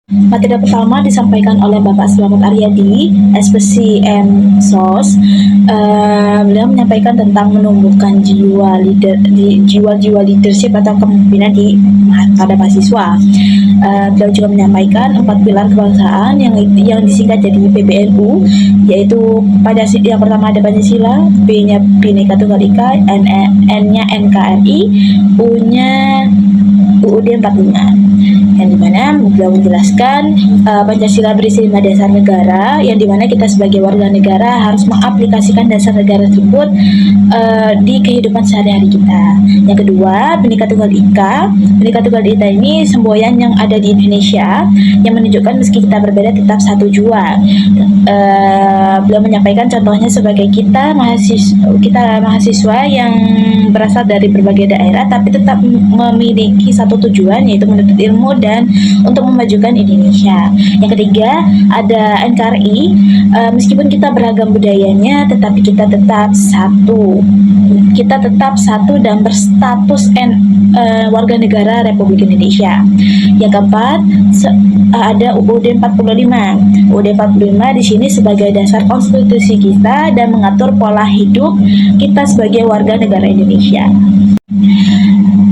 Materi pertama disampaikan oleh Bapak Slamet Aryadi, SPCM SOS. Beliau menyampaikan tentang menumbuhkan jiwa-jiwa leadership atau kepemimpinan pada mahasiswa. Beliau juga menyampaikan 4 pilar kebangsaan yang disingkat jadi PBNU, yaitu yang pertama ada Pancasila, B-nya Bhinneka Tunggal Ika, N-nya NKRI, U-nya UUD 45, yang dimana beliau menjelaskan Pancasila berisi 5 dasar negara, yang dimana kita sebagai warga negara harus mengaplikasikan dasar negara tersebut di kehidupan sehari-hari kita. Yang kedua, Bhinneka Tunggal Ika. Bhinneka Tunggal Ika ini semboyan yang ada di Indonesia yang menunjukkan meski kita berbeda tetap satu jua. Beliau menyampaikan contohnya sebagai kita mahasiswa yang berasal dari berbagai daerah tapi tetap memiliki satu tujuan, yaitu menuntut ilmu dan untuk memajukan Indonesia. Yang ketiga ada NKRI. Meskipun kita beragam budayanya, tetapi kita tetap satu dan berstatus warga negara Republik Indonesia. Yang keempat ada UUD 45. UUD 45 di sini sebagai dasar konstitusi kita dan mengatur pola hidup kita sebagai warga negara Indonesia.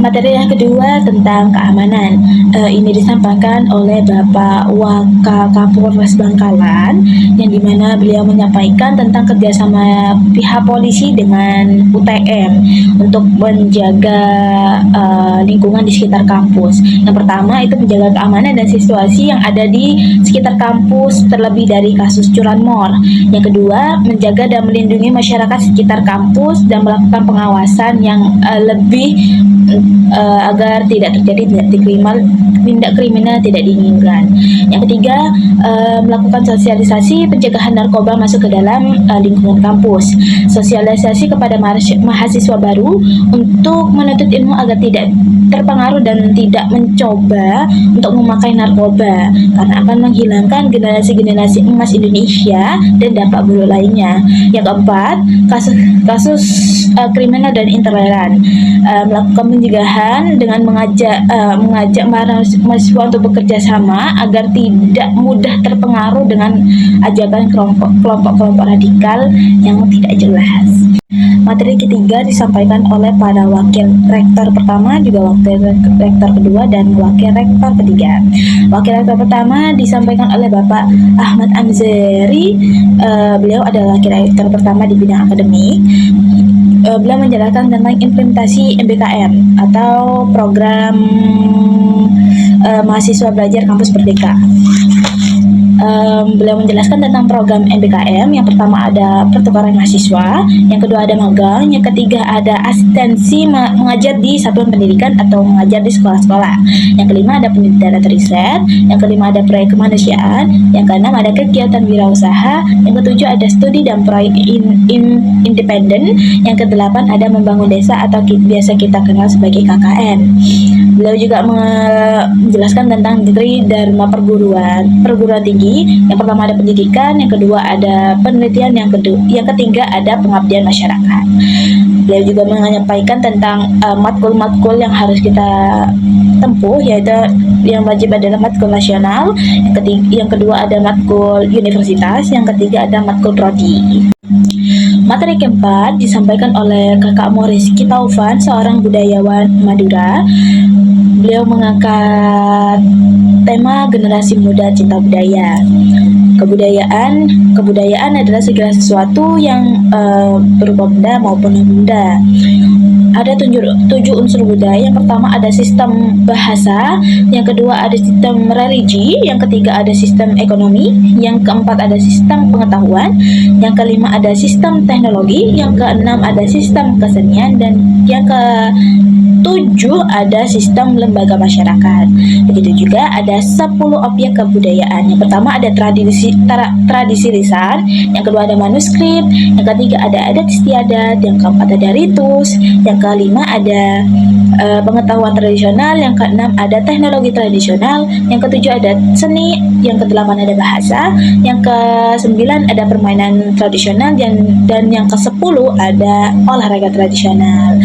Materi yang kedua tentang keamanan. Ini disampaikan oleh Bapak Wakapolres Bangkalan, yang dimana beliau menyampaikan tentang kerjasama pihak polisi dengan UTM untuk menjaga lingkungan di sekitar kampus. Yang pertama itu menjaga keamanan dan situasi yang ada di sekitar kampus, terlebih dari kasus curanmor. Yang kedua, menjaga dan melindungi masyarakat sekitar kampus dan melakukan pengawasan yang lebih agar tidak terjadi tindak kriminal tidak diinginkan. Yang ketiga, melakukan sosialisasi pencegahan narkoba masuk ke dalam lingkungan kampus. Sosialisasi kepada mahasiswa baru untuk menuntut ilmu agar tidak terpengaruh dan tidak mencoba untuk memakai narkoba, karena akan menghilangkan generasi-generasi emas Indonesia dan dampak buruk lainnya. Yang keempat, kasus kriminal dan intoleran. Melakukan pencegahan dengan mengajak mahasiswa untuk bekerja sama agar tidak mudah terpengaruh dengan ajakan kelompok-kelompok radikal yang tidak jelas. Materi ketiga disampaikan oleh para wakil rektor pertama, juga wakil rektor kedua, dan wakil rektor ketiga. Wakil rektor pertama disampaikan oleh Bapak Ahmad Amzari. Beliau adalah wakil rektor pertama di bidang akademik. Beliau menjelaskan tentang implementasi MBKM atau program mahasiswa belajar kampus Merdeka. Beliau menjelaskan tentang program MBKM. Yang pertama ada pertukaran mahasiswa, yang kedua ada magang, yang ketiga ada asistensi mengajar di satuan pendidikan atau mengajar di sekolah-sekolah, yang kelima ada penelitian atau riset, yang kelima ada proyek kemanusiaan, yang keenam ada kegiatan wirausaha, yang ketujuh ada studi dan proyek independen, yang kedelapan ada membangun desa atau biasa kita kenal sebagai KKN. Beliau juga menjelaskan tentang degree Dharma perguruan tinggi. Yang pertama ada pendidikan, yang kedua ada penelitian, yang ketiga ada pengabdian masyarakat. Beliau juga menyampaikan tentang matkul-matkul yang harus kita tempuh, yaitu yang wajib adalah matkul nasional, yang kedua ada matkul universitas, yang ketiga ada matkul prodi. Materi keempat disampaikan oleh Kakak Moris Kitaufan, seorang budayawan Madura. Beliau mengangkat tema generasi muda cinta budaya. Kebudayaan adalah segala sesuatu yang berupa benda maupun non-benda. Ada 7 unsur budaya. Yang pertama ada sistem bahasa, yang kedua ada sistem religi, yang ketiga ada sistem ekonomi, yang keempat ada sistem pengetahuan, yang kelima ada sistem teknologi, yang keenam ada sistem kesenian, dan yang ke-7 ada sistem lembaga masyarakat. Begitu juga ada 10 objek kebudayaan. Yang pertama ada tradisi lisan, yang kedua ada manuskrip, yang ketiga ada adat istiadat, yang keempat ada ritus, yang kelima ada pengetahuan tradisional, yang keenam ada teknologi tradisional, yang ketujuh ada seni, yang kedelapan ada bahasa, yang ke-9 ada permainan tradisional, dan yang ke-10 ada olahraga tradisional.